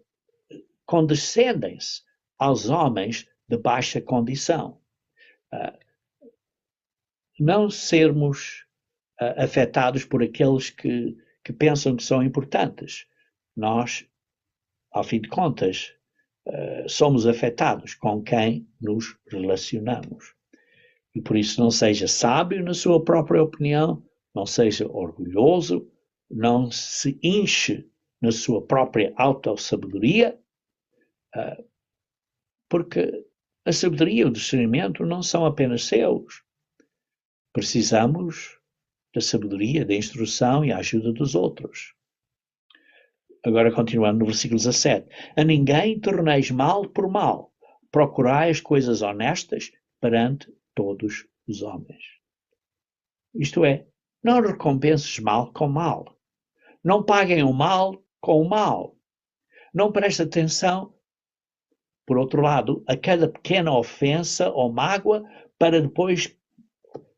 condescendem-se aos homens de baixa condição. Não sermos afetados por aqueles que pensam que são importantes. Nós, ao fim de contas, somos afetados com quem nos relacionamos. E por isso não seja sábio na sua própria opinião, não seja orgulhoso, não se enche na sua própria autossabedoria, porque a sabedoria e o discernimento não são apenas seus. Precisamos da sabedoria, da instrução e a ajuda dos outros. Agora continuando no versículo 17. A ninguém torneis mal por mal, procurai as coisas honestas perante todos os homens. Isto é, não recompenses mal com mal. Não paguem o mal com o mal. Não preste atenção, por outro lado, a cada pequena ofensa ou mágoa para depois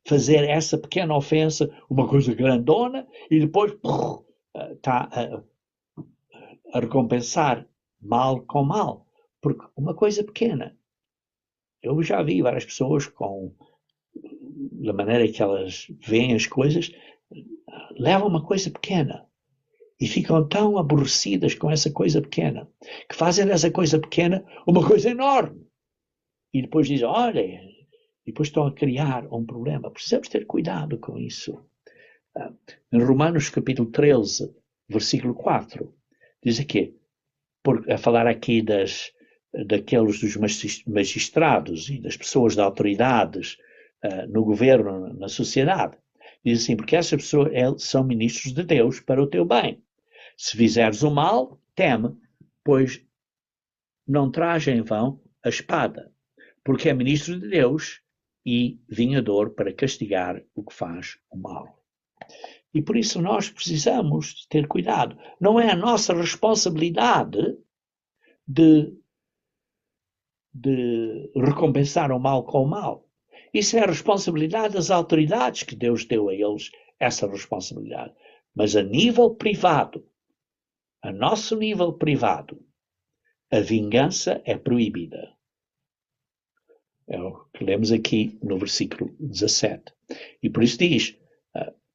fazer essa pequena ofensa uma coisa grandona e depois está a recompensar mal com mal. Porque uma coisa pequena, eu já vi várias pessoas da maneira que elas veem as coisas, levam uma coisa pequena e ficam tão aborrecidas com essa coisa pequena, que fazem dessa coisa pequena uma coisa enorme. E depois dizem, olha, e depois estão a criar um problema. Precisamos ter cuidado com isso. Em Romanos capítulo 13, versículo 4, diz aqui, a falar aqui daqueles dos magistrados e das pessoas de autoridades no governo, na sociedade. Diz assim, porque essas pessoas são ministros de Deus para o teu bem. Se fizeres o mal, teme, pois não traz em vão a espada, porque é ministro de Deus e vingador para castigar o que faz o mal. E por isso nós precisamos ter cuidado. Não é a nossa responsabilidade de recompensar o mal com o mal. Isso é a responsabilidade das autoridades, que Deus deu a eles essa responsabilidade. Mas a nível privado, a nosso nível privado, a vingança é proibida. É o que lemos aqui no versículo 17. E por isso diz,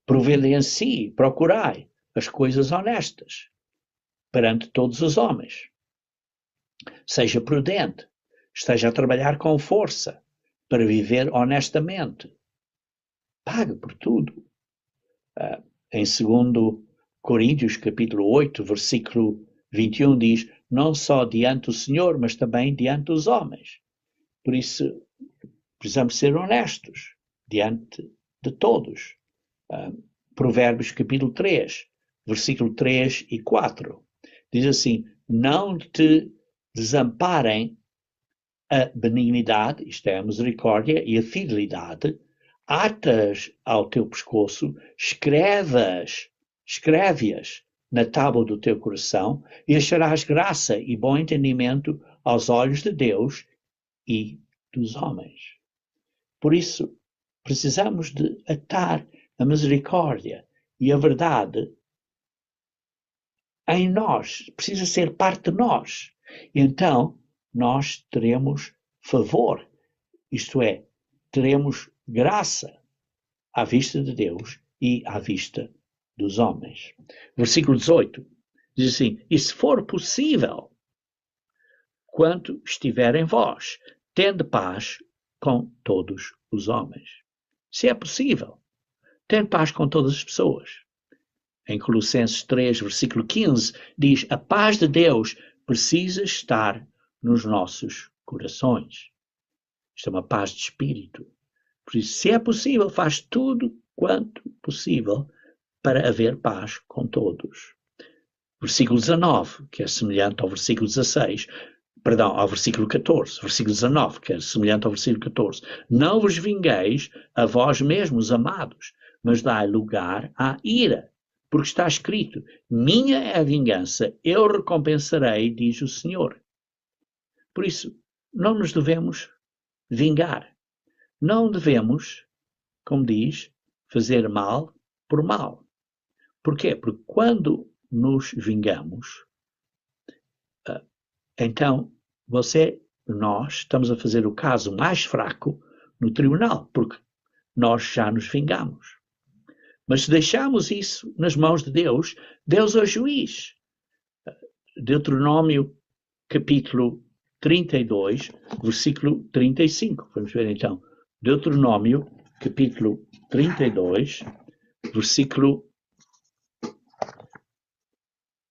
providenciai, procurai as coisas honestas perante todos os homens. Seja prudente, esteja a trabalhar com força para viver honestamente. Pague por tudo. Em 2 Coríntios, capítulo 8, versículo 21, diz, não só diante do Senhor, mas também diante dos homens. Por isso, precisamos ser honestos diante de todos. Provérbios, capítulo 3, versículo 3 e 4. Diz assim, não te desamparem a benignidade, isto é, a misericórdia e a fidelidade, atas ao teu pescoço, escreve-as na tábua do teu coração e acharás graça e bom entendimento aos olhos de Deus e dos homens. Por isso, precisamos de atar a misericórdia e a verdade em nós, precisa ser parte de nós. E então, nós teremos favor, isto é, teremos graça à vista de Deus e à vista dos homens. Versículo 18 diz assim, e se for possível, quanto estiver em vós, tende paz com todos os homens. Se é possível, tende paz com todas as pessoas. Em Colossenses 3, versículo 15, diz, a paz de Deus precisa estar nos nossos corações. Isto é uma paz de espírito. Por isso, se é possível, faz tudo quanto possível para haver paz com todos. Versículo 19, que é semelhante ao versículo 16, perdão, ao versículo 14, versículo 19, que é semelhante ao versículo 14. Não vos vingueis a vós mesmos, amados, mas dai lugar à ira, porque está escrito, minha é a vingança, eu recompensarei, diz o Senhor. Por isso, não nos devemos vingar. Não devemos, como diz, fazer mal por mal. Porquê? Porque quando nos vingamos, então nós estamos a fazer o caso mais fraco no tribunal, porque nós já nos vingamos. Mas se deixarmos isso nas mãos de Deus, Deus é o juiz. Deuteronômio, capítulo 32, versículo 35. Vamos ver então. Deuteronômio, capítulo 32, versículo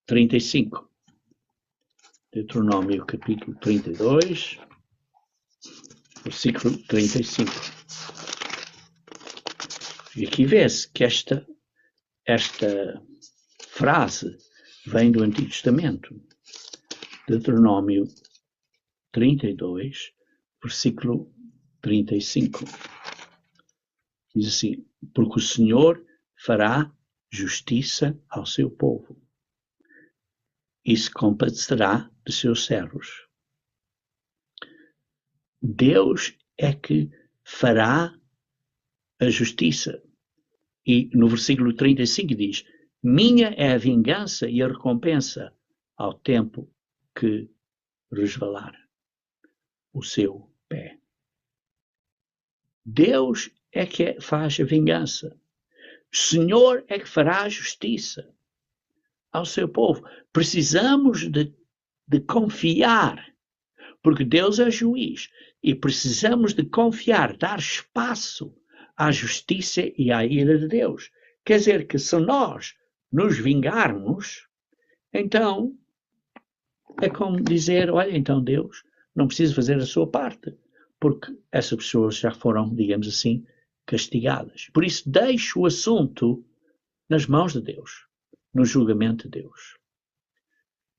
35. Deuteronômio, capítulo 32, versículo 35. E aqui vê-se que esta frase vem do Antigo Testamento. Deuteronômio 32, versículo 35. Diz assim, porque o Senhor fará justiça ao seu povo e se compadecerá de seus servos. Deus é que fará a justiça. E no versículo 35 diz, minha é a vingança e a recompensa ao tempo que resvalar o seu pé. Deus é que faz a vingança. O Senhor é que fará a justiça ao seu povo. Precisamos de confiar, porque Deus é juiz, e precisamos de confiar, dar espaço à justiça e à ira de Deus. Quer dizer que se nós nos vingarmos, então é como dizer, olha, então Deus não precisa fazer a sua parte, porque essas pessoas já foram, digamos assim, castigadas. Por isso, deixe o assunto nas mãos de Deus, no julgamento de Deus.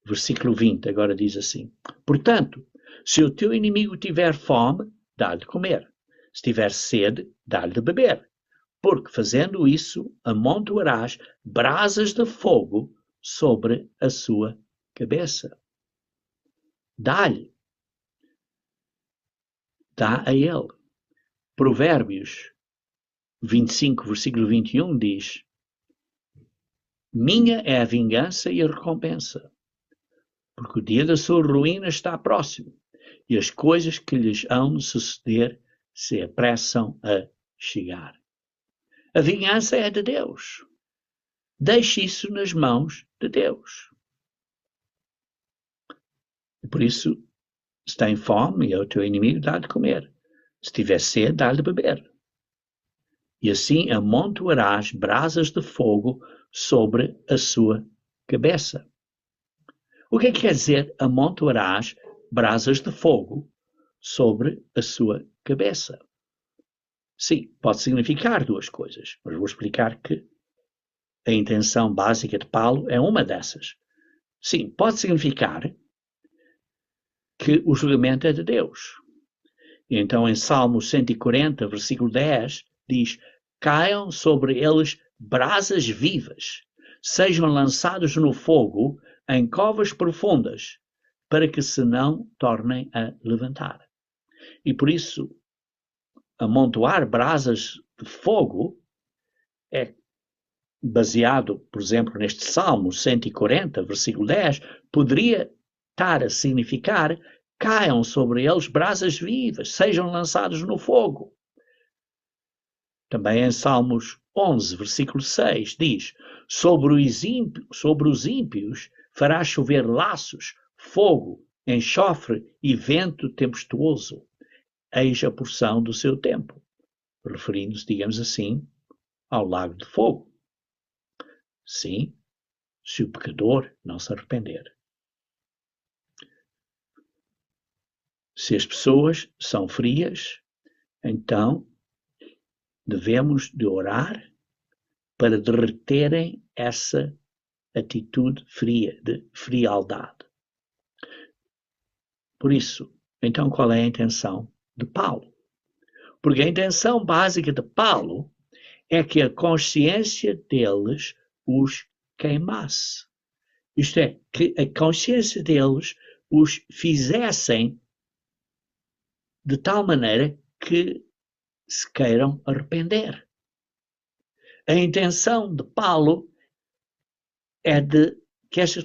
Versículo 20 agora diz assim, portanto, se o teu inimigo tiver fome, dá-lhe de comer. Se tiver sede, dá-lhe de beber. porque fazendo isso amontoarás brasas de fogo sobre a sua cabeça. Dá-lhe, dá a ele. Provérbios 25, versículo 21 diz: minha é a vingança e a recompensa, porque o dia da sua ruína está próximo, e as coisas que lhes hão de suceder se apressam a chegar. A vingança é de Deus. Deixe isso nas mãos de Deus. E por isso, se tem fome e é o teu inimigo, dá de comer. Se tiver sede, dá de beber. E assim amontoarás brasas de fogo sobre a sua cabeça. O que quer dizer amontoarás brasas de fogo sobre a sua cabeça? Sim, pode significar duas coisas, mas vou explicar que a intenção básica de Paulo é uma dessas. Sim, pode significar que o julgamento é de Deus. E então em Salmo 140, versículo 10, diz: caiam sobre eles brasas vivas, sejam lançados no fogo em covas profundas, para que se não tornem a levantar. E por isso, amontoar brasas de fogo é baseado, por exemplo, neste Salmo 140, versículo 10, poderia estar a significar: caiam sobre eles brasas vivas, sejam lançados no fogo. Também em Salmos 11, versículo 6, diz: sobre os ímpios fará chover laços, fogo, enxofre e vento tempestuoso. Eis a porção do seu tempo, referindo-se, digamos assim, ao lago de fogo. Sim, se o pecador não se arrepender. Se as pessoas são frias, então devemos de orar para derreterem essa atitude fria, de frialdade. Por isso, então qual é a intenção de Paulo? Porque a intenção básica de Paulo é que a consciência deles os queimasse. Isto é, que a consciência deles os fizessem de tal maneira que se queiram arrepender. A intenção de Paulo é de que se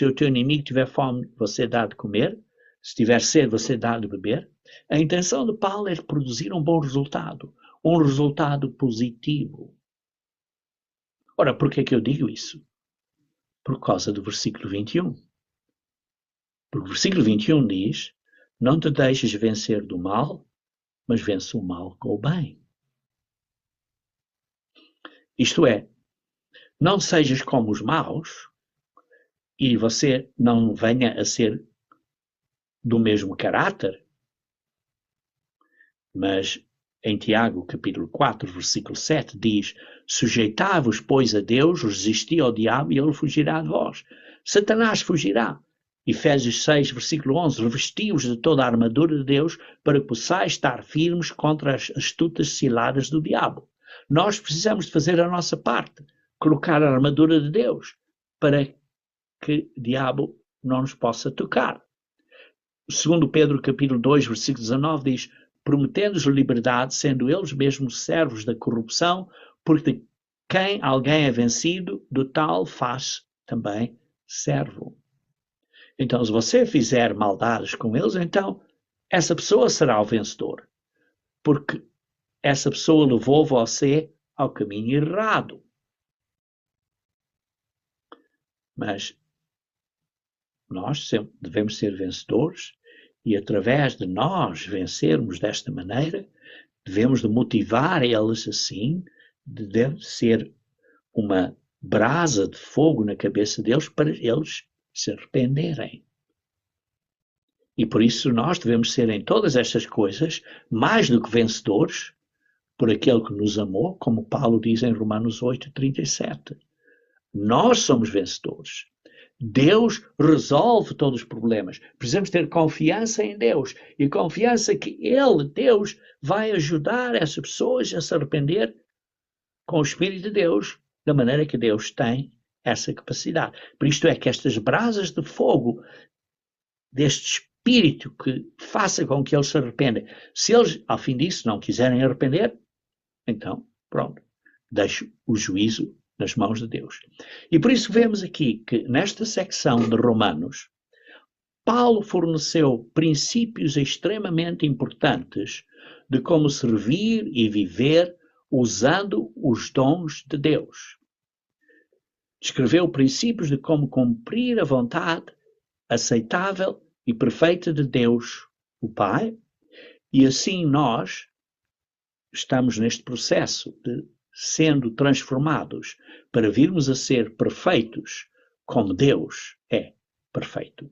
o teu inimigo tiver fome, você dá de comer, se tiver sede, você dá de beber. A intenção de Paulo é de produzir um bom resultado, um resultado positivo. Ora, por que é que eu digo isso? Por causa do versículo 21. Porque o versículo 21 diz: não te deixes vencer do mal, mas vence o mal com o bem. Isto é, não sejas como os maus e você não venha a ser do mesmo caráter, mas em Tiago, capítulo 4, versículo 7, diz: sujeitai-vos, pois, a Deus, resisti ao diabo e ele fugirá de vós. Satanás fugirá. Efésios 6, versículo 11, revesti-vos de toda a armadura de Deus para que possais estar firmes contra as astutas ciladas do diabo. Nós precisamos de fazer a nossa parte, colocar a armadura de Deus para que o diabo não nos possa tocar. Segundo Pedro, capítulo 2, versículo 19, diz: prometendo-lhes liberdade, sendo eles mesmos servos da corrupção, porque quem alguém é vencido, do tal faz também servo. Então, se você fizer maldades com eles, então essa pessoa será o vencedor, porque essa pessoa levou você ao caminho errado. Mas nós sempre devemos ser vencedores e, através de nós vencermos desta maneira, devemos de motivar eles assim, deve ser uma brasa de fogo na cabeça deles para eles se arrependerem. E por isso nós devemos ser em todas estas coisas mais do que vencedores por aquele que nos amou, como Paulo diz em Romanos 8, 37. Nós somos vencedores. Deus resolve todos os problemas. Precisamos ter confiança em Deus e confiança que Ele, Deus, vai ajudar essas pessoas a se arrepender com o Espírito de Deus, da maneira que Deus tem essa capacidade. Por isto é que estas brasas de fogo deste Espírito que faça com que eles se arrependam, se eles, ao fim disso, não quiserem arrepender, então, pronto, deixo o juízo nas mãos de Deus. E por isso vemos aqui que nesta secção de Romanos, Paulo forneceu princípios extremamente importantes de como servir e viver usando os dons de Deus. Descreveu princípios de como cumprir a vontade aceitável e perfeita de Deus, o Pai, e assim nós estamos neste processo de sendo transformados para virmos a ser perfeitos como Deus é perfeito.